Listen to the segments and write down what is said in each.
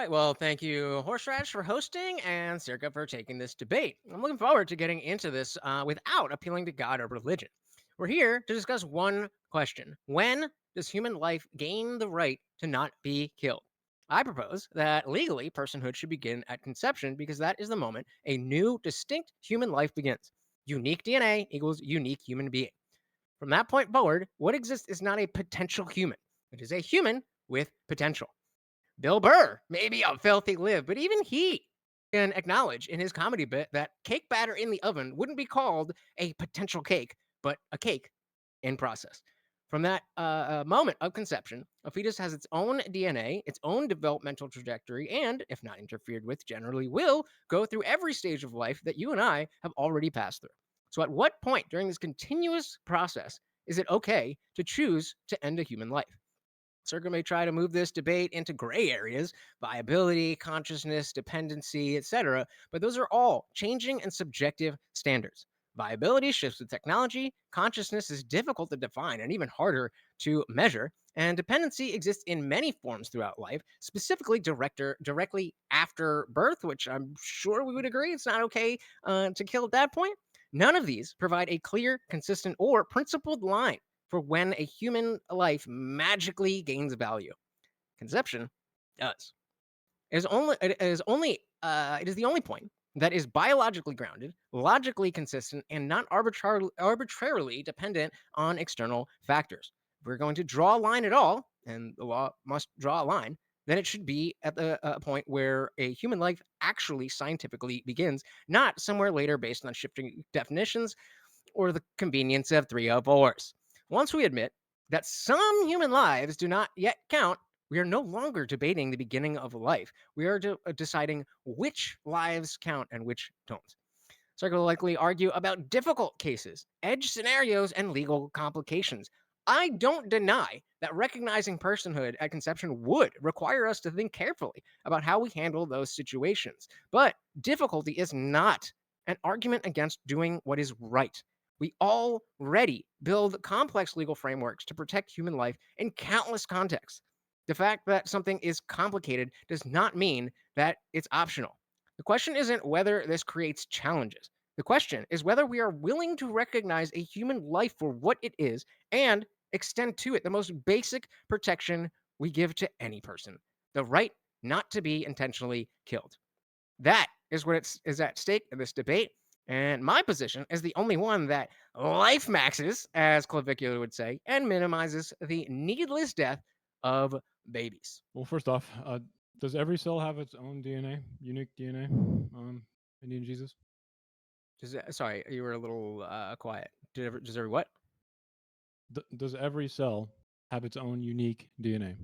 right. Well, thank you, Horseradish, for hosting and Circa for taking this debate. I'm looking forward to getting into this without appealing to God or religion. We're here to discuss one question: when does human life gain the right to not be killed? I propose that legally, personhood should begin at conception because that is the moment a new, distinct human life begins. Unique DNA equals unique human being. From that point forward, what exists is not a potential human, it is a human with potential. Bill Burr, maybe a filthy live, but even he can acknowledge in his comedy bit that cake batter in the oven wouldn't be called a potential cake, but a cake in process. From that moment of conception, a fetus has its own DNA, its own developmental trajectory, and, if not interfered with, generally will go through every stage of life that you and I have already passed through. So, at what point during this continuous process is it okay to choose to end a human life? Circa may try to move this debate into gray areas, viability, consciousness, dependency, etc., but those are all changing and subjective standards. Viability shifts with technology, consciousness is difficult to define and even harder to measure, and dependency exists in many forms throughout life, specifically directly after birth, which I'm sure we would agree it's not okay to kill at that point. None of these provide a clear, consistent, or principled line for when a human life magically gains value. Conception does. It is the only point that is biologically grounded, logically consistent, and not arbitrarily dependent on external factors. If we're going to draw a line at all, and the law must draw a line, then it should be at the point where a human life actually scientifically begins, not somewhere later based on shifting definitions or the convenience of 304s. Once we admit that some human lives do not yet count, we are no longer debating the beginning of life. We are deciding which lives count and which don't. Sarko will likely argue about difficult cases, edge scenarios, and legal complications. I don't deny that recognizing personhood at conception would require us to think carefully about how we handle those situations. But difficulty is not an argument against doing what is right. We already build complex legal frameworks to protect human life in countless contexts. The fact that something is complicated does not mean that it's optional. The question isn't whether this creates challenges. The question is whether we are willing to recognize a human life for what it is and extend to it the most basic protection we give to any person: the right not to be intentionally killed. That is what is at stake in this debate. And my position is the only one that life maxes, as Clavicula would say, and minimizes the needless death of babies. Well, first off, does every cell have its own DNA, unique DNA? Indian Jesus. Sorry, you were a little quiet. Does every what? Does every cell have its own unique DNA?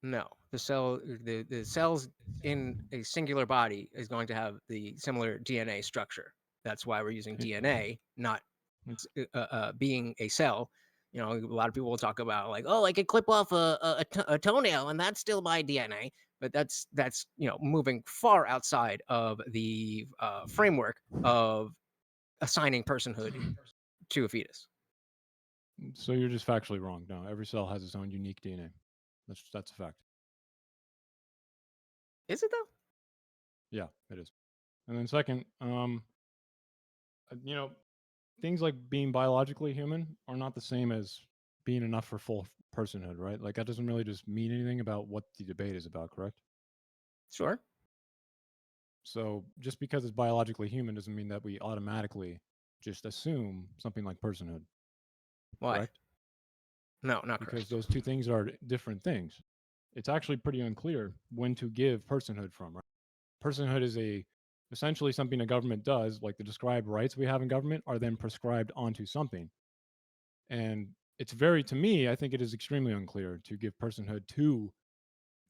No, the cells in a singular body is going to have the similar DNA structure. That's why we're using Eh, DNA, not hmm. being a cell. You know, a lot of people will talk about like, oh, I could clip off a toenail, and that's still my DNA. But that's moving far outside of the framework of assigning personhood to a fetus. So you're just factually wrong. No, every cell has its own unique DNA. That's a fact. Is it though? Yeah, it is. And then second, you know, things like being biologically human are not the same as being enough for full personhood, right? Like that doesn't really just mean anything about what the debate is about, correct? Sure. So just because it's biologically human doesn't mean that we automatically just assume something like personhood, Why? correct? No, not Because correct. those two things are different things. It's actually pretty unclear when to give personhood from, right? Personhood is a essentially something a government does, like the described rights we have in government are then prescribed onto something. And it's very, to me, I think it is extremely unclear to give personhood to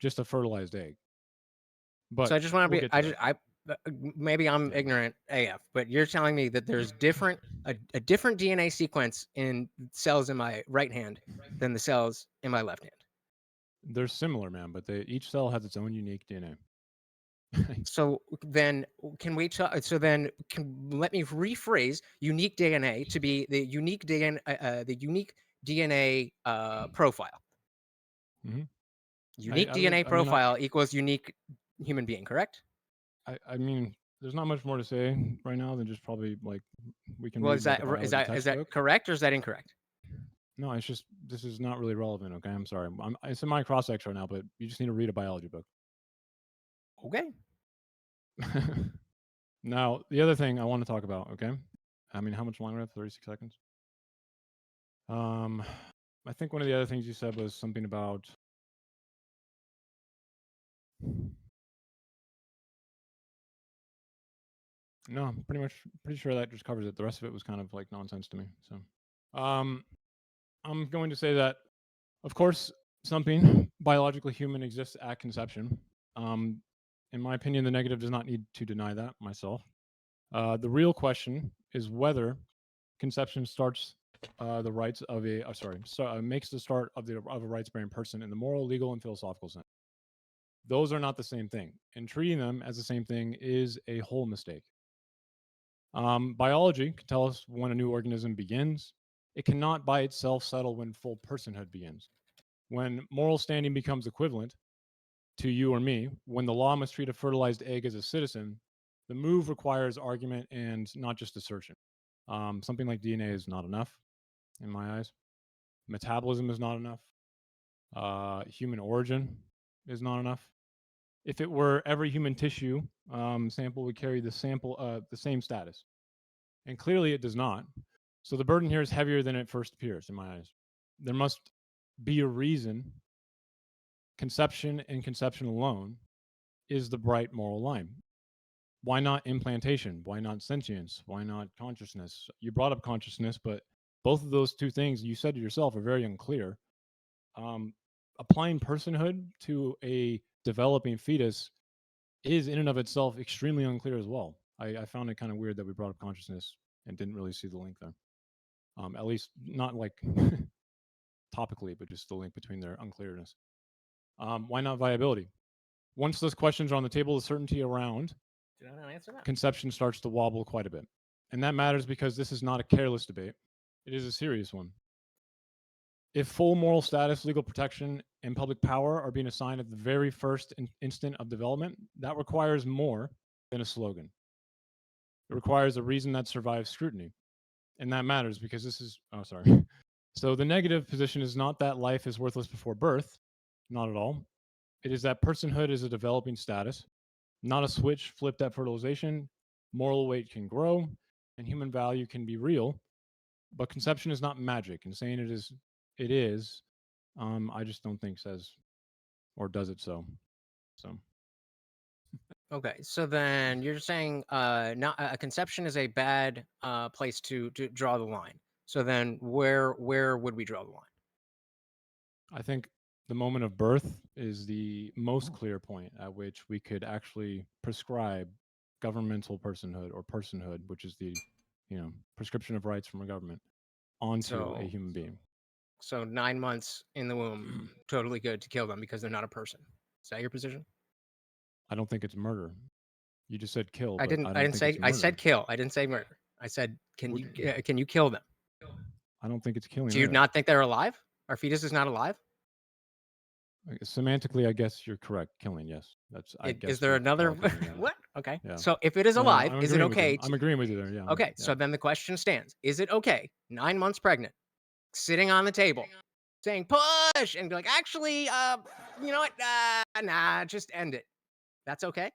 just a fertilized egg. So But I just want to we'll be. get to I that. just. I maybe I'm Yeah. ignorant AF, but you're telling me that there's a different DNA sequence in cells in my right hand than the cells in my left hand. They're similar, man, but each cell has its own unique DNA. So then, can we talk? So then, let me rephrase unique DNA to be the unique DNA profile. Mhm. Unique I would. DNA profile equals unique human being, correct? I mean, there's not much more to say right now than just probably like we can Well, read like a biology is that textbook. correct or is that incorrect? No, it's just this is not really relevant. Okay, I'm sorry. It's in my cross section right now, but you just need to read a biology book. Okay. Now, the other thing I want to talk about. Okay, I mean, how much longer? We have 36 seconds. I think one of the other things you said was something about. No, pretty sure that just covers it. The rest of it was kind of like nonsense to me. So, um, I'm going to say that, of course, something biologically human exists at conception. Um, in my opinion, the negative does not need to deny that myself. The real question is whether conception starts the rights of a makes the start of a rights-bearing person in the moral, legal, and philosophical sense. Those are not the same thing, and treating them as the same thing is a whole mistake. Biology can tell us when a new organism begins. It cannot by itself settle when full personhood begins. When moral standing becomes equivalent to you or me, when the law must treat a fertilized egg as a citizen, the move requires argument and not just assertion. Something like DNA is not enough in my eyes. Metabolism is not enough. Human origin is not enough. If it were every human tissue sample would carry the same status, and clearly it does not. So the burden here is heavier than it first appears in my eyes. There must be a reason conception and conception alone is the bright moral line. Why not implantation? Why not sentience? Why not consciousness? You brought up consciousness, but both of those two things you said to yourself are very unclear. Applying personhood to a developing fetus is in and of itself extremely unclear as well. I found it kind of weird that we brought up consciousness and didn't really see the link there. At least not like topically, but just the link between their unclearness. Why not viability? Once those questions are on the table, the certainty around Did I not answer that? conception starts to wobble quite a bit. And that matters because this is not a careless debate, it is a serious one. If full moral status, legal protection, and public power are being assigned at the very first instant of development, that requires more than a slogan. It requires a reason that survives scrutiny. And that matters because this is, oh, sorry. So the negative position is not that life is worthless before birth, not at all. It is that personhood is a developing status, not a switch flipped at fertilization. Moral weight can grow and human value can be real, but conception is not magic. And saying it is, I just don't think says or does it so. So Okay, so then you're saying not a conception is a bad place to draw the line. So then where would we draw the line? I think the moment of birth is the most clear point at which we could actually prescribe governmental personhood or personhood, which is the prescription of rights from a government onto a So human being. so 9 months in the womb, totally good to kill them because they're not a person. Is that your position? I don't think it's murder. You just said kill, I but didn't I I don't didn't think it's say I murder. said kill. I didn't say murder. I said What- can you kill them? I don't think it's killing Do you either. not think they're alive? Our fetus is not alive? Semantically, I guess you're correct. Killing, yes. That's I Is guess there we another are agreeing. Yeah. what? Okay. Yeah. So if it is No, alive, I'm is it agreeing with you. okay I'm agreeing with you there. Yeah. Okay, Yeah. so then the question stands. Is it okay, 9 months pregnant, sitting on the table, saying push and be like, actually, you know what? Nah, just end it. That's okay?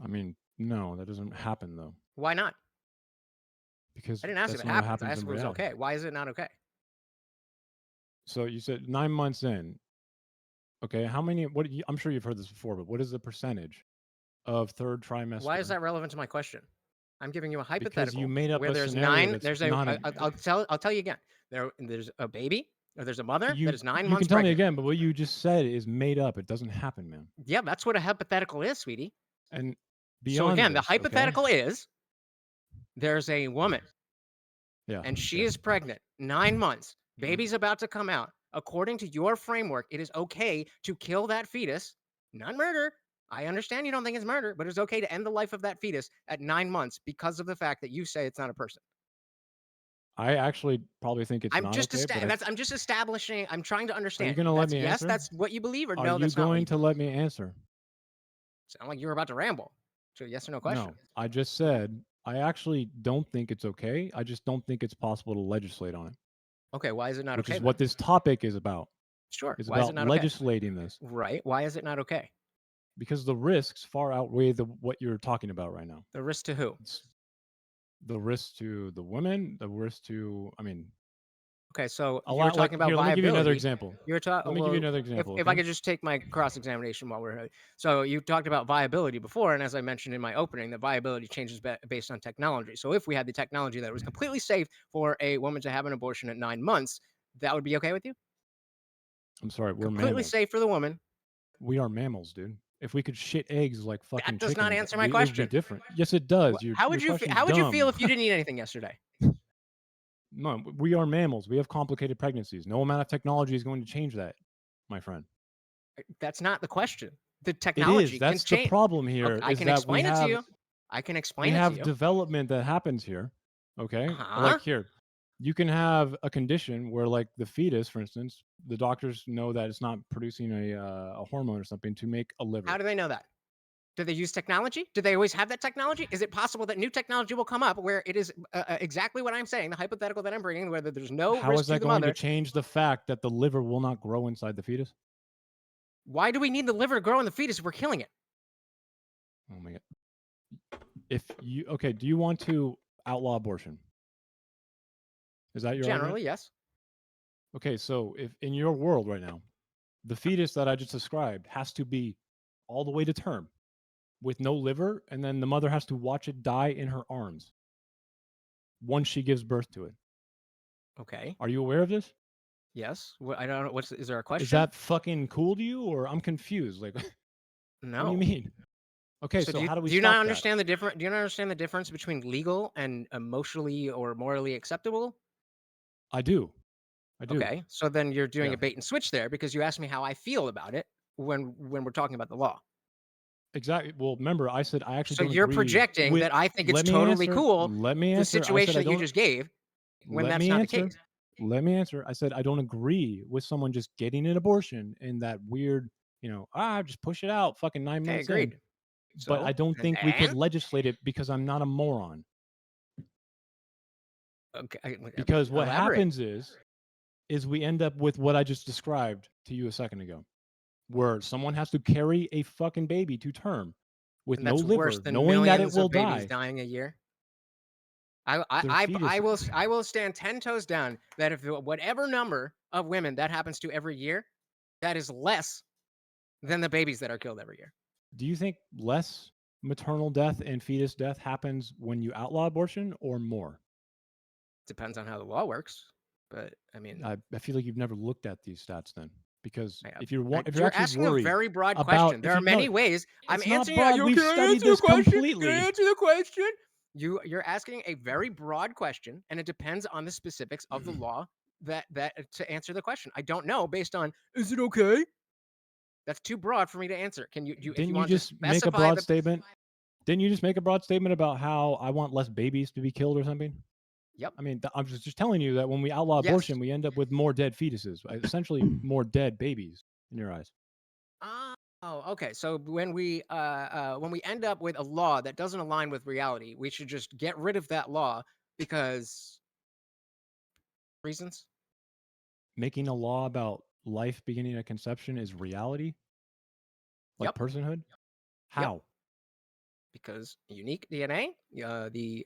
I mean, no, that doesn't happen though, Why not? because I didn't ask if that's it not what happens. I happens asked in if it was reality. okay. Why is it not okay? So you said 9 months in. Okay, how many? I'm sure you've heard this before, but what is the percentage of third Why is trimester? that relevant to my question? I'm giving you a Because you hypothetical made up where a there's scenario 9 that's there's a not a. I'll tell you again. There's a baby or there's a mother that You is 9 you months can tell me pregnant. again, but what you just said is made up. It doesn't happen, man. Yeah, that's what a hypothetical is, sweetie. And So beyond again, the this, okay? hypothetical is there's a woman Yeah, and she yeah. is pregnant, 9 months, baby's about to come out. According to your framework, it is okay to kill that fetus, not murder. I understand you don't think it's murder, but it's okay to end the life of that fetus at 9 months because of the fact that you say it's not a person. I actually probably think it's I'm not just okay, but I'm just establishing. I'm trying to are you understand. going to let That's me yes, answer? that's what you believe, or Are no, you that's not what going you to believe. let me answer? Sound like you were about to ramble to a yes or no question. No, I just said I actually don't think it's okay. I just don't think it's possible to legislate on it, Okay, why is it not which okay is then? what this topic is about. Sure. It's Why is it about not okay? legislating this Right. Why is it not okay? because the risks far outweigh what you're talking about right now. The risk to who? It's the risk to the women, the risk to, I mean, Okay, so a you were lot. Like talking about here, let me give you another viability. example. You're talking Let me give you well. another example, If I okay? could just take my cross examination while we're so you talked about viability before, and as I mentioned in my opening, that viability changes based on technology. So if we had the technology that was completely safe for a woman to have an abortion at 9 months, that would be okay with you? I'm sorry, we're Completely mammals. safe for the woman. We are mammals, dude. If we could shit eggs like That fucking does not chickens, answer my it would be question. different. Yes, it does. Your question's How would you feel dumb. if you didn't eat anything yesterday? No, we are mammals. We have complicated pregnancies. No amount of technology is going to change that, my friend. That's not the question. The It is. technology can That's the change. problem Okay, here I is can that explain it to you. I can we explain it to have you. development that happens here. Okay? Huh? Like here, you can have a condition where like the fetus, for instance, the doctors know that it's not producing a hormone or something to make a How liver. do they know that? Do they use technology? Do they always have that technology? Is it possible that new technology will come up where it is exactly what I'm saying, the hypothetical that I'm bringing, whether there's no How risk is to that the going to mother? change the fact that the liver will not grow inside the fetus? Why do we need the liver to grow in the fetus if we're killing it? Oh my god. If you okay, do you want to outlaw abortion? Is that your argument? Generally, yes. Okay, so if in your world right now, the fetus that I just described has to be all the way to term with no liver, and then the mother has to watch it die in her arms once she gives birth to it. Okay. Are you aware of this? Yes. I don't know. Is there a Is question? that fucking cool to you, or I'm confused? Like, what do you No. mean? Okay, So so how do we do you not stop that? understand the different? Do you not understand the difference between legal and emotionally or morally acceptable? I do. I do. Okay. So then you're doing Yeah. a bait and switch there because you asked me how I feel about it when we're talking about the law. Exactly. Well, remember, I said I actually So don't you're agree projecting with. that I think it's Let me totally answer. cool, Let me the answer. I said situation I that you don't. just gave, when Let that's me not the answer. case. Let me answer. I said I don't agree with someone just getting an abortion in that weird, just push it out, fucking nine Okay, months in. agreed. But I So, don't and think we could then legislate it because I'm not a moron. okay, Because what elaborate. happens is we end up with what I just described to you a second ago, where someone has to carry a fucking baby to term with And no that's worse liver, than knowing that it millions will of babies die. dying a year. Their fetus. I will stand 10 toes down that if whatever number of women that happens to every year, that is less than the babies that are killed every year. Do you think less maternal death and fetus death happens when you outlaw abortion or more? Depends on how the law works. But I mean, I feel like you've never looked at these stats then, because I, if you're you're actually asking a worried very broad about question. There if are you no, many ways. I'm it's not answering. You. broad. You We've can I studied answer the this question? Can I completely. answer the question? You're asking a very broad question, and it depends on the specifics of the law that to answer the question. I don't know based on is it okay? That's too broad for me to answer. Can you if you Didn't you want to just make a specify broad the statement? Didn't you just make a broad statement about how I want less babies to be killed or something? Yep. I mean, I'm just telling you that when we outlaw Yes. abortion, we end up with more dead fetuses, essentially more dead babies in your eyes. Oh, okay. So when we end up with a law that doesn't align with reality, we should just get rid of that law because reasons. Making a law about life beginning at conception is reality, like Yep. personhood. Yep. How? Because unique DNA, the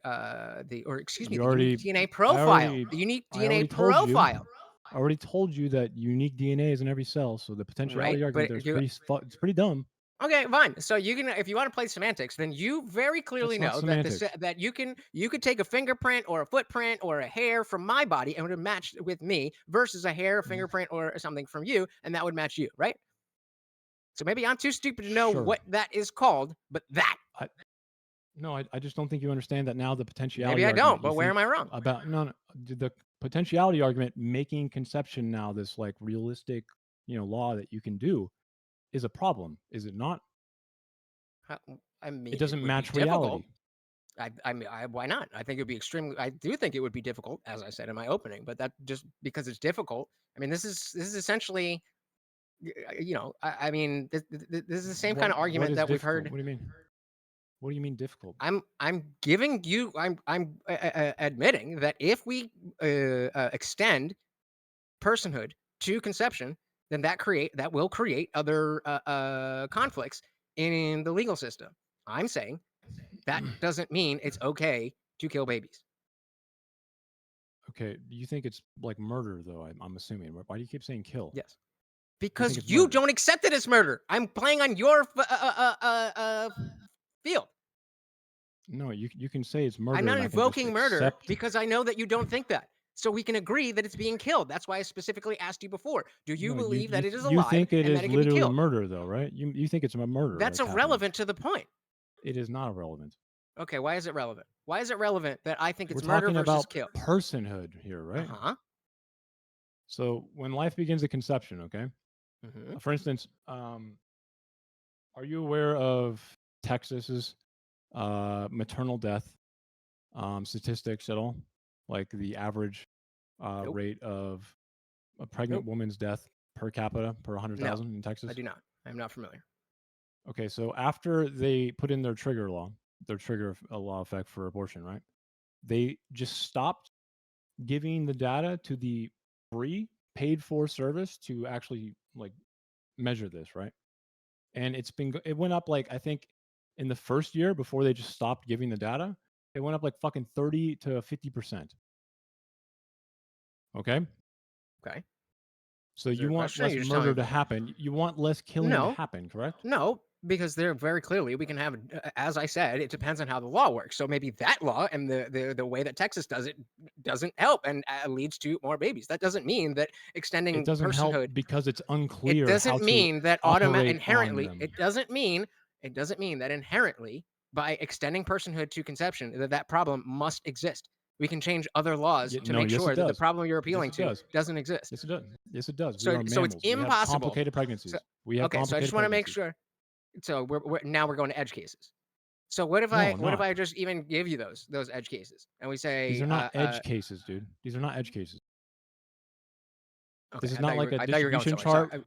or excuse me, You the unique already, DNA I profile, already, the unique I DNA already told you. profile, I already told you that unique DNA is in every cell. So the right? potentiality argument But there is you it's pretty dumb. okay, fine. So you can, if you want to play semantics, then you very clearly That's not know that this semantics. that you could take a fingerprint or a footprint or a hair from my body and it would match with me versus a hair, fingerprint, or something from you, and that would match you, right? So maybe I'm too stupid to know Sure. what that is called, but that I no, I just don't think you understand that now. The maybe potentiality I don't. argument. You But where think am I wrong? about no, the potentiality argument making conception now this like realistic, law that you can do is a problem. Is it not? I It mean, it doesn't would be match difficult. reality. Why not? I think it would be extremely. I do think it would be difficult, as I said in my opening, but that just because it's difficult. I mean, this is essentially, I mean, this is the same kind of What argument is that we've difficult? heard. What do you mean? What do you mean difficult? I'm giving you. I'm admitting that if we extend personhood to conception, then that will create other conflicts in the legal system. I'm saying that doesn't mean it's okay to kill babies. Okay, you think it's like murder though? I'm assuming. Why do you keep saying kill? Yes, You think it's because you murder? don't accept it as murder. I'm playing on your field. No, you can say it's I'm murder, not and I can just invoking murder accept. because I know that you don't think that. So we can agree that it's being killed. That's why I specifically asked you before. Do you No, believe that it is you alive think it and that is it can be literally killed? murder though, right? You think it's a murder That's that's happening. irrelevant to the point. It is not irrelevant. Okay, why is it relevant? Why is it relevant that I think We're it's murder talking versus about kill? personhood here, Uh right? huh. So when life begins at conception, okay. Hmm. For instance, are you aware of Texas's maternal death statistics at all? Like the average Nope. rate of a pregnant Nope. woman's death per capita per No, 100,000 in I Texas? do not. I'm not familiar. Okay, so after they put in their trigger law, their trigger law effect for abortion, right? They just stopped giving the data to the free paid for service to actually like measure this, right? And it went up like I think in the first year before they just stopped giving the data, it went up like fucking 30 to 50%. Okay? Okay. So Is there you a want question? Or less you're just telling murder me? to happen. You want less killing to No, happen, correct? no, because they're very clearly we can have. As I said, it depends on how the law works. So maybe that law and the way that Texas does it doesn't help and leads to more babies. That doesn't mean that It extending doesn't help personhood. because it's It unclear how doesn't to mean that operate on inherently. them. It doesn't mean that inherently by extending personhood to conception that problem must exist. We can change other laws to No, make yes, it sure that the does. problem you're Yes, appealing it to does. doesn't exist. Yes, it does. Yes, it does. We So are so it's mammals. We have impossible. complicated So pregnancies. We have okay, so I complicated just want to make pregnancies. sure. So now we're going to edge cases. So what if No, I I'm what if not. I just even give you those edge cases and we These say are not edge cases, dude. These are not edge cases. okay, This is not like a I thought you were going distribution somewhere. Sorry. chart.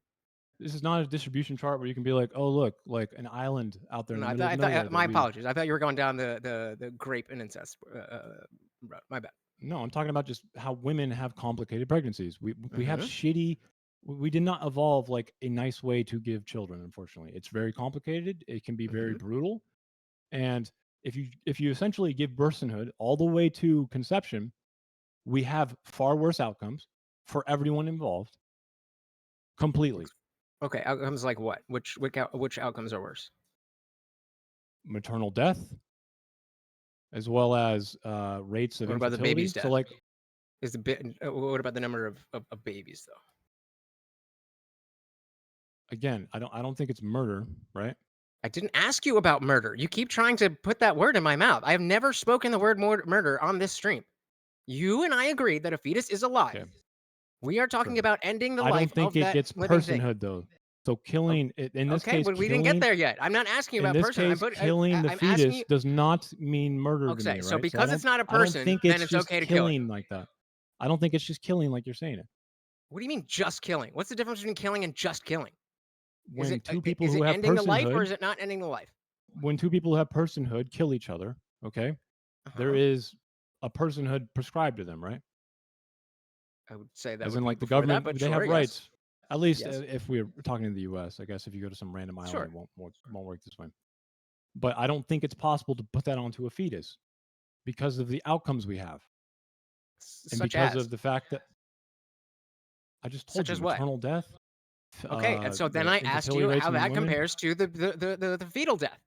This is not a distribution chart where you can be like, oh, look, like an island out there in No, the middle of I thought nowhere that my we. apologies. I thought you were going down the grape and incest route. My bad. No, I'm talking about just how women have complicated pregnancies. We have Mm-hmm. shitty. We did not evolve like a nice way to give children. Unfortunately, it's very complicated. It can be very Mm-hmm. brutal, and if you essentially give personhood all the way to conception, we have far worse outcomes for everyone involved completely. Okay, outcomes like what? Which outcomes are worse? Maternal death, as well as rates of What about the baby's infertility. So, death? like, Is the bit? What about the number of babies though? again, I don't think it's murder, right? I didn't ask you about murder. You keep trying to put that word in my mouth. I have never spoken the word murder on this stream. You and I agree that a fetus is alive. Okay, We are sure. talking about ending the I don't life think of it that gets living thing. personhood though. So O- killing it in this Okay, case, but we didn't get killing there yet. I'm not asking you in about this person. case, killing the I'm asking fetus you. does not mean murder to Okay, me, so right? So I because don't it's not a I don't person, think then it's it's just okay to kill it. killing like that. I don't think it's just killing like you're saying it. What do you mean just killing? What's the difference between killing and just killing? When two people Is who it have ending the life or personhood, is it not ending the life? when two people who have personhood kill each other, okay, Uh there huh. is a personhood prescribed to them, right? I would say that As would in, be like the before that, government, but they have sure, yes, rights. At least yes, if we're talking in the U.S., I guess if you go to some random island, it sure. won't work this way. But I don't think it's possible to put that onto a fetus because of the outcomes we have, and Such because as, of the fact that I just told such you as what? maternal death, Okay, and so then the I asked infertility you rates how in that women, compares to the fetal death.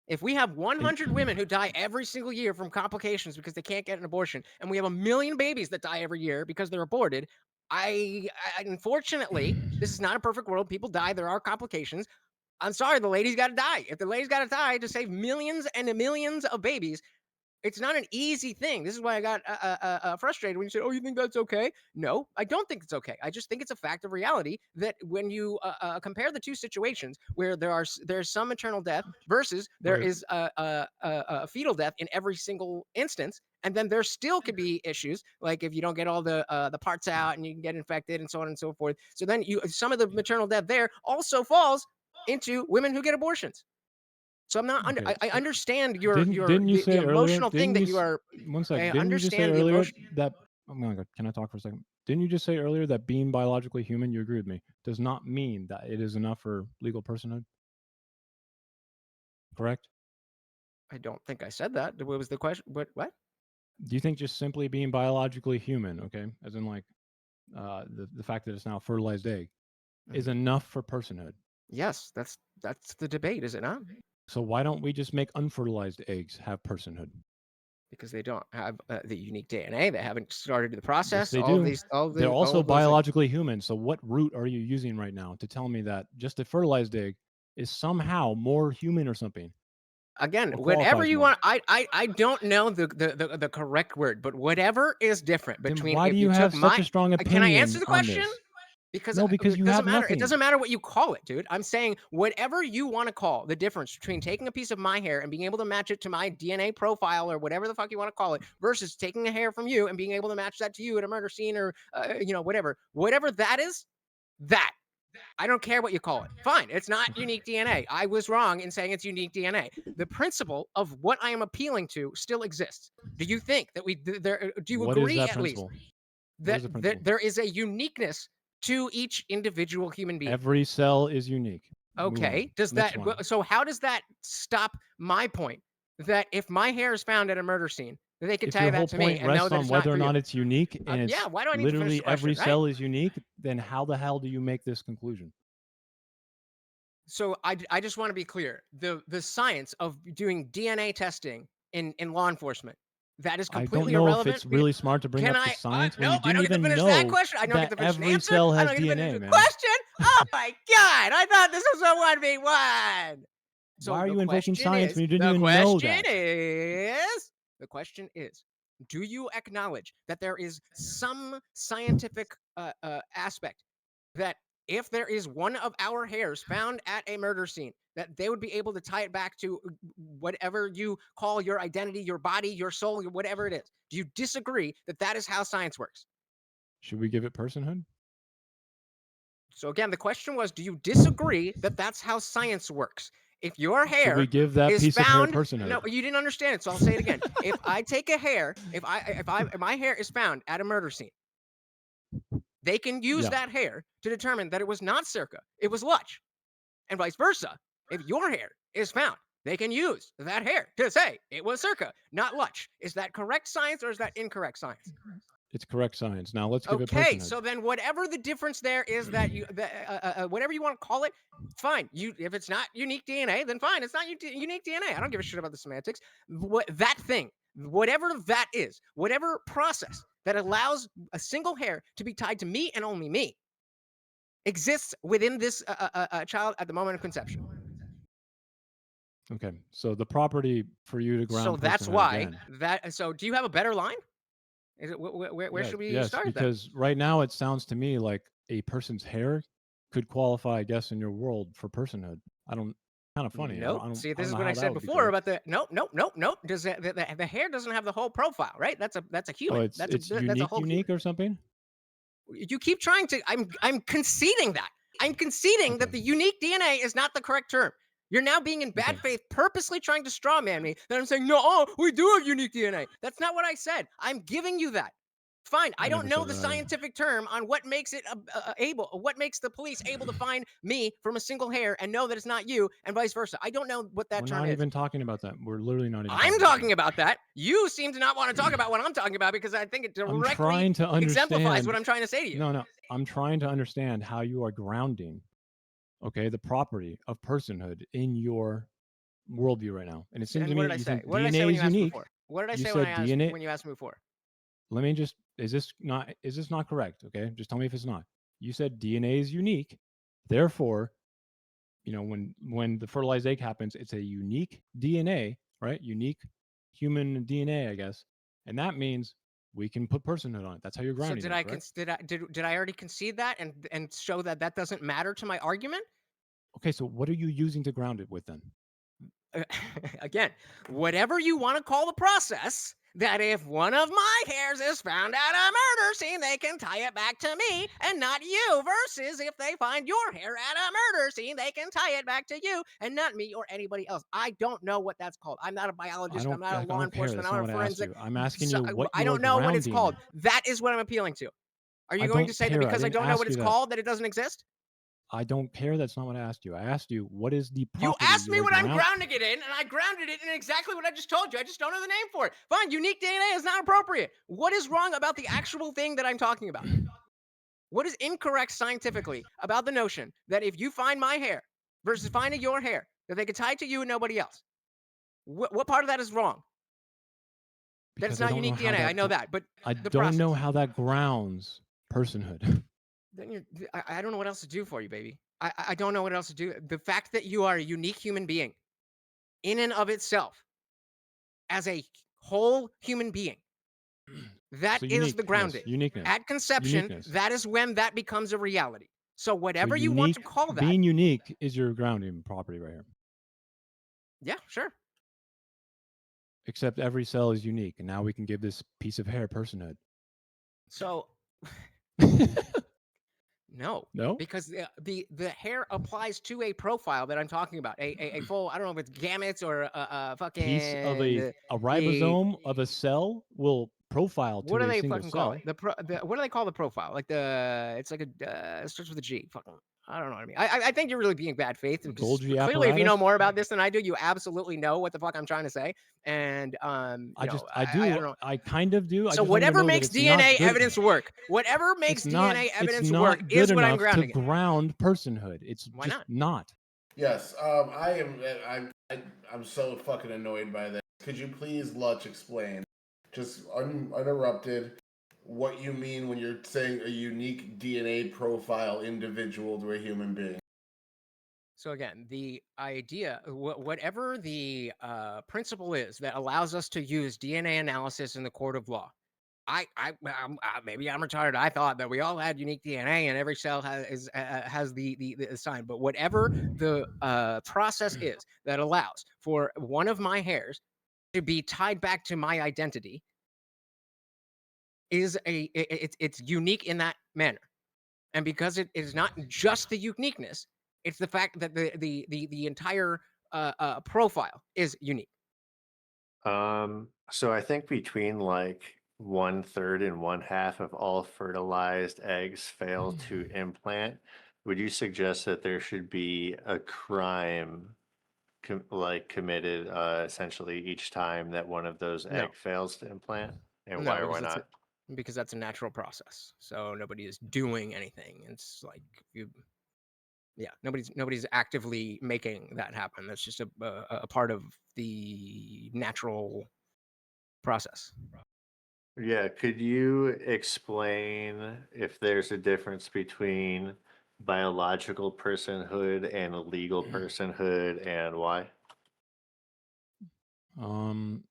If we have and 100 women who die every single year from complications because they can't get an abortion, and we have a million babies that die every year because they're aborted, unfortunately, this is not a perfect world. People die. There are complications. I'm sorry, the lady's got to die. If the lady's got to die to save millions and millions of babies, It's not an easy thing. This is why I got frustrated when you said, "Oh, you think that's okay?" No, I don't think it's okay. I just think it's a fact of reality that when you compare the two situations where there's some maternal death versus there Right. is a fetal death in every single instance, and then there still could be issues like if you don't get all the parts out and you can get infected and so on and so forth. So then you some of the maternal death there also falls into women who get abortions. So I'm not under, Okay. I So understand your didn't you the say earlier? emotional thing that you are. One sec? I Didn't you just say understand the earlier emotion. that oh my god? Can I talk for a second? Didn't you just say earlier that being biologically human, you agree with me, does not mean that it is enough for legal personhood? Correct. I don't think I said that. What was the question? What? Do you think just simply being biologically human, okay, as in like the fact that it's now a fertilized egg, is Mhm. enough for personhood? Yes, that's the debate, is it not? So why don't we just make unfertilized eggs have personhood? Because they don't have the unique DNA. They haven't started the Yes, process. they do. They're All also of those things. biologically human. So what root are you using right now to tell me that just a fertilized egg is somehow more human or something Again, or whatever qualifies you more? want. I don't know the correct word, but whatever is different Then between why do if you you took have such my. a strong Can I answer opinion the on question? this? Because No, because it you have doesn't matter. It nothing. doesn't matter what you call it, dude. I'm saying whatever you want to call the difference between taking a piece of my hair and being able to match it to my DNA profile or whatever the fuck you want to call it versus taking a hair from you and being able to match that to you at a murder scene or whatever that is, that I don't care what you call it. Fine, it's not Okay. unique DNA. I was wrong in saying it's unique DNA. The principle of what I am appealing to still exists. Do you think that do you What is agree that at least principle? What is that the principle? there is a uniqueness to each individual human being? Every cell is unique. Move on. Okay. Does Next that one. so how does that stop my point that if my hair is found at a murder scene, they can If tie your that whole to me point and know rests that on it's not whether or for you? not it's unique and Yeah, it's why do I need to finish the literally every question, right? cell is unique, then how the hell do you make this conclusion? So I just want to be clear. The science of doing DNA testing in law enforcement, that is I don't completely know if irrelevant. it's really smart to bring Can up the I science when you nope, I didn't don't get to even finish that know question. I don't get that to finish an every answer. cell I has don't get to finish DNA, the man. question. Oh my god. I thought this was a 1v1. Why So are you invoking science when you didn't the even know question that? is, the question is, do you acknowledge that there is some scientific aspect that if there is one of our hairs found at a murder scene, that they would be able to tie it back to whatever you call your identity, your body, your soul, whatever it is? Do you disagree that that is how science works? Should we give it personhood? So again, the question was, do you disagree that that's how science works? If your Should we hair give that is piece of hair found, personhood? no, you didn't understand it, so I'll say it again. If I take a hair, if my hair is found at a murder scene, they can use Yeah. that hair to determine that it was not Circa, it was Lutch, and vice versa. If your hair is found, they can use that hair to say it was Circa, not Lutch. Is that correct science or is that incorrect science? It's correct science. Now let's give it Okay, personhood. so then whatever the difference there is that whatever you want to call it, fine. You if it's not unique DNA, then fine. It's not unique DNA. I don't give a shit about the semantics. What that thing, whatever that is, whatever process that allows a single hair to be tied to me and only me exists within this child at the moment of conception. Okay. So the property for you to So ground that's personhood why again. that. So do you have a better line? Is it where Yes, should we yes, start then? because right now it sounds to me like a person's hair could qualify, I guess, in your world for personhood. I don't kind of funny. Nope. See, I this don't is know what I how that said would be before correct. about the nope. Does the hair doesn't have the whole profile, right? That's a Oh, human. it's That's a unique, whole human. unique or something? You keep trying to. I'm conceding that. I'm conceding that Okay. the unique DNA is not the correct term. You're now being in bad Okay. faith, purposely trying to strawman me. That I'm saying no, we do have unique DNA. That's not what I said. I'm giving you that. Fine. I I don't never know said the that either. scientific term on what makes it what makes the police able to find me from a single hair and know that it's not you, and vice versa. I don't know what that We're term not is. even talking about that. We're literally not even I'm talking about that. talking about that. You seem to not want to talk about what I'm talking about because I think it I'm directly trying to exemplifies what understand. I'm trying to say to you. No, no. I'm trying to understand how you are grounding, okay, the property of personhood in your worldview right now. And it seems to And what me did that I you say? think What did I say DNA when you is asked me unique. before? What did I You say said DNA. when you asked me before? Let me just is this not correct? Okay? Just tell me if it's not. You said DNA is unique. Therefore, when the fertilized egg happens, it's a unique DNA, right? Unique human DNA, I guess, and that means we can put personhood on it. That's how you're So grounding did them, I correct? did I already concede that and show that that doesn't matter to my argument? Okay, so what are you using to ground it with then? Again, whatever you want to call the process, that if one of my hairs is found at a murder scene, they can tie it back to me and not you, versus if they find your hair at a murder scene, they can tie it back to you and not me or anybody else. I don't know what that's called. I'm not a biologist. I'm not I a law don't care. enforcement. That's I'm not not a what I asked forensic. you. I'm asking So, you what I you are don't know what it's grounding. called. That is what I'm appealing to. Are you I going to don't say that care. I because I didn't don't know ask what you it's that. called that it doesn't exist? I don't care. That's not what I asked you. I asked you what is the You property asked me you're what I'm ground. grounding it in, and I grounded it in exactly what I just told you. I just don't know the name for it. Fine, unique DNA is not appropriate. What is wrong about the actual thing that I'm talking about? What is incorrect scientifically about the notion that if you find my hair versus finding your hair, that they could tie it to you and nobody else? What part of that is wrong? That it's Because I not don't know unique how DNA. I that know that, but I the don't know process. how that grounds personhood. Then I don't know what else to do for you, baby. I don't know what else to do. The fact that you are a unique human being in and of itself as a whole human being, that So is the uniqueness, grounding. uniqueness, At conception, uniqueness. that is when that becomes a reality. So So whatever you want to unique, call that, being unique is your grounding property right here. yeah, sure. Except every cell is unique, and now we can give this piece of hair personhood. So no, No? because the hair applies to a profile that I'm talking about. A full, I don't know if it's gametes or Piece of fucking a the ribosome of a cell will profile what to do a they single fucking call cell. it? The what do they call the profile? Like it's like a it starts with a G. Fucking I don't know what I mean. I think you're really being bad faith because Golgi clearly, if you know apparatus. more about this than I do, you absolutely know what the fuck I'm trying to say. And I don't know. I kind of do. I So just want you to whatever know that makes it's not DNA good. evidence work, whatever makes DNA It's evidence work not good is what I'm enough to grounding it. ground personhood. It's Why just not? not. Yes, I am. I'm so fucking annoyed by this. Could you please, Lutch, explain, just uninterrupted, what you mean when you're saying a unique DNA profile individual to a human being? So again, the idea, whatever the principle is that allows us to use DNA analysis in the court of law. Maybe I'm retarded. I thought that we all had unique DNA and every cell has the sign. But whatever the process is that allows for one of my hairs to be tied back to my identity is it's unique in that manner. And because it is not just the uniqueness, it's the fact that the entire profile is unique. So I think between like 1/3 and 1/2 of all fertilized eggs fail to implant. Would you suggest that there should be a crime committed essentially each time that one of those No, egg fails to implant? And no, why or why not? because that's a natural process. So nobody is doing anything. It's like you, yeah, nobody's actively making that happen. That's just a part of the natural process. Yeah, could you explain if there's a difference between biological personhood and legal personhood and why? Um,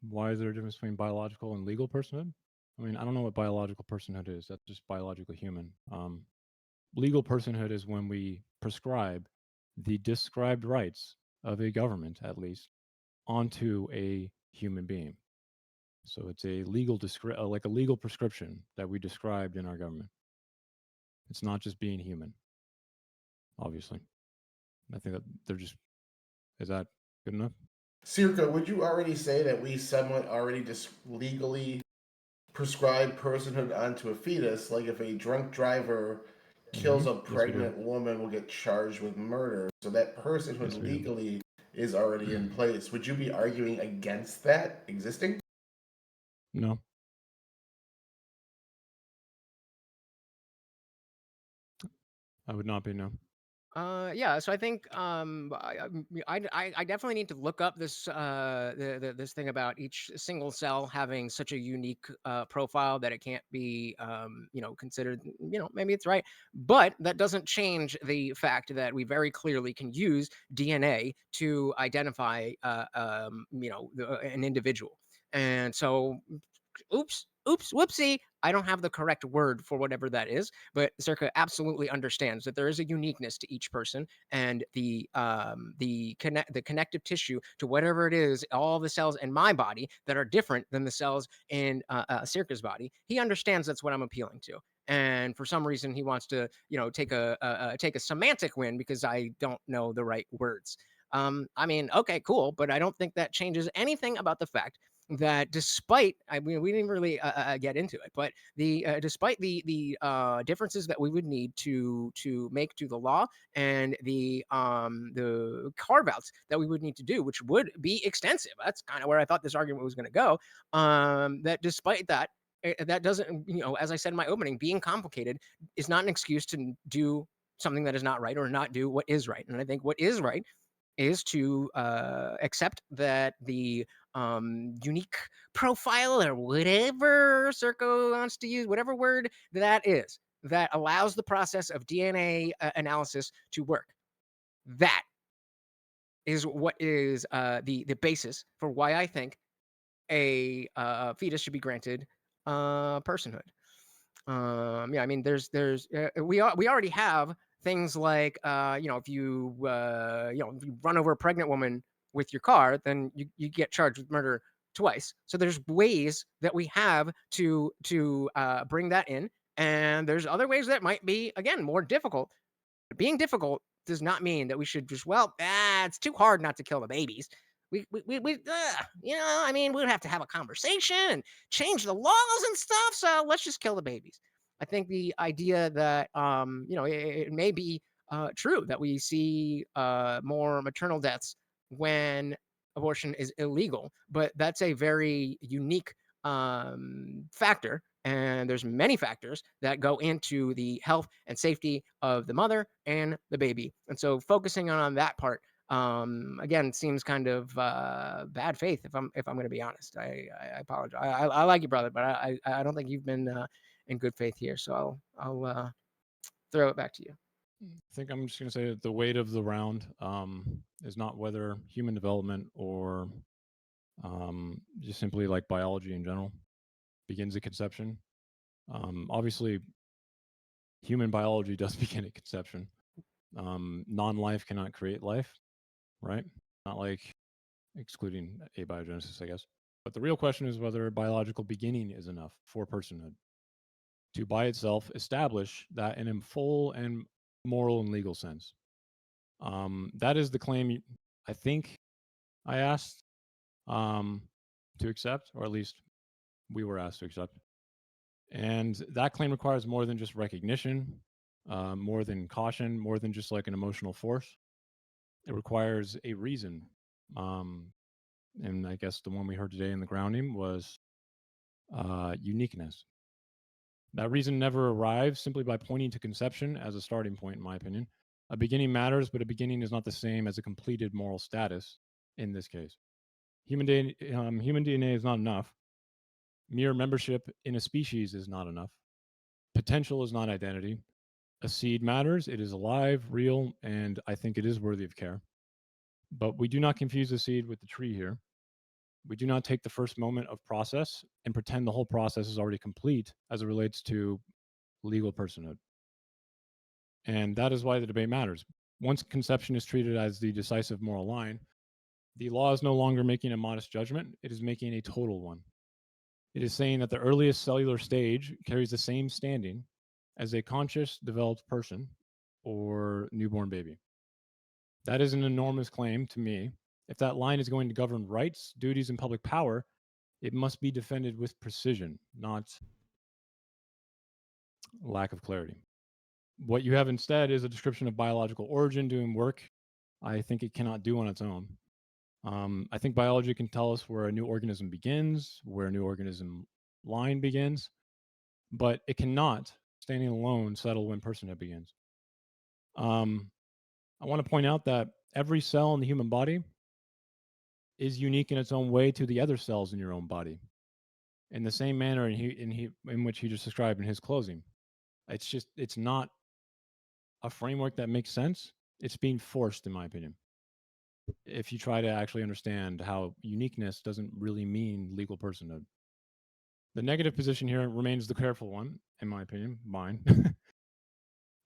why is there a difference between biological and legal personhood? I mean, I don't know what biological personhood is. That's just biological human. Legal personhood is when we prescribe the described rights of a government, at least, onto a human being. So it's a like a legal prescription that we described in our government. It's not just being human, obviously. I think that they're just. Is that good enough? Circa, would you already say that we somewhat already just legally prescribe personhood onto a fetus? Like if a drunk driver kills a Yes, we do. pregnant woman, will get charged with murder. So that Yes, personhood we do. legally is already in place. Would you be arguing against that existing? No, I would not be. No. Yeah, so I think I definitely need to look up this this thing about each single cell having such a unique profile that it can't be considered, maybe it's right, but that doesn't change the fact that we very clearly can use DNA to identify an individual. And so oops, whoopsie. I don't have the correct word for whatever that is, but Circa absolutely understands that there is a uniqueness to each person, and the connective tissue to whatever it is, all the cells in my body that are different than the cells in Circa's body. He understands that's what I'm appealing to. And for some reason, he wants to, take a semantic win because I don't know the right words. I mean, okay, cool, but I don't think that changes anything about the fact that despite, I mean, we didn't really get into it, but the despite the differences that we would need to make to the law, and the carve outs that we would need to do, which would be extensive. That's kind of where I thought this argument was going to go. That despite that. That doesn't, as I said in my opening, being complicated is not an excuse to do something that is not right or not do what is right. And I think what is right is to accept that the unique profile, or whatever Circo wants to use, whatever word that is, that allows the process of DNA analysis to work. That is what is the basis for why I think a fetus should be granted personhood. Yeah, I mean, we already have things like if you run over a pregnant woman with your car, then you get charged with murder twice. So there's ways that we have to bring that in, and there's other ways that might be, again, more difficult. Being difficult does not mean that we should just, it's too hard not to kill the babies. I mean, we'd have to have a conversation and change the laws and stuff. So let's just kill the babies. I think the idea that, it may be true that we see more maternal deaths when abortion is illegal, but that's a very unique factor, and there's many factors that go into the health and safety of the mother and the baby. And so focusing on that part, again, seems kind of bad faith, if I'm going to be honest. I apologize. I like you, brother, but I don't think you've been in good faith here. So I'll throw it back to you. I think I'm just going to say that the weight of the round is not whether human development or just simply like biology in general begins at conception. Obviously, human biology does begin at conception. Non-life cannot create life, right? Not like excluding abiogenesis, I guess. But the real question is whether biological beginning is enough for personhood to by itself establish that in a full and moral and legal sense. That is the claim I think I asked to accept, or at least we were asked to accept. And that claim requires more than just recognition, more than caution, more than just like an emotional force. It requires a reason. And I guess the one we heard today in the grounding was uniqueness. That reason never arrives simply by pointing to conception as a starting point, in my opinion. A beginning matters, but a beginning is not the same as a completed moral status in this case. Human DNA is not enough. Mere membership in a species is not enough. Potential is not identity. A seed matters. It is alive, real, and I think it is worthy of care. But we do not confuse the seed with the tree here. We do not take the first moment of process and pretend the whole process is already complete as it relates to legal personhood. And that is why the debate matters. Once conception is treated as the decisive moral line, the law is no longer making a modest judgment, it is making a total one. It is saying that the earliest cellular stage carries the same standing as a conscious, developed person or newborn baby. That is an enormous claim to me. If that line is going to govern rights, duties, and public power, it must be defended with precision, not lack of clarity. What you have instead is a description of biological origin doing work I think it cannot do on its own. I think biology can tell us where a new organism begins, where a new organism line begins, but it cannot, standing alone, settle when personhood begins. I want to point out that every cell in the human body is unique in its own way to the other cells in your own body, in the same manner in which he just described in his closing. It's not a framework that makes sense. It's being forced, in my opinion. If you try to actually understand how uniqueness doesn't really mean legal personhood. The negative position here remains the careful one, in my opinion, mine.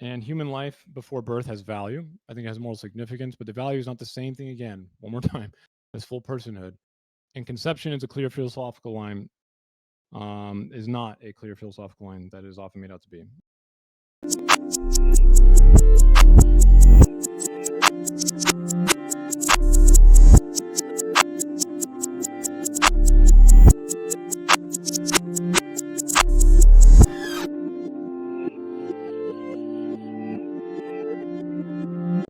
And human life before birth has value. I think it has moral significance, but the value is not the same thing again, one more time, as full personhood. And conception is a clear philosophical line, is not a clear philosophical line that is often made out to be.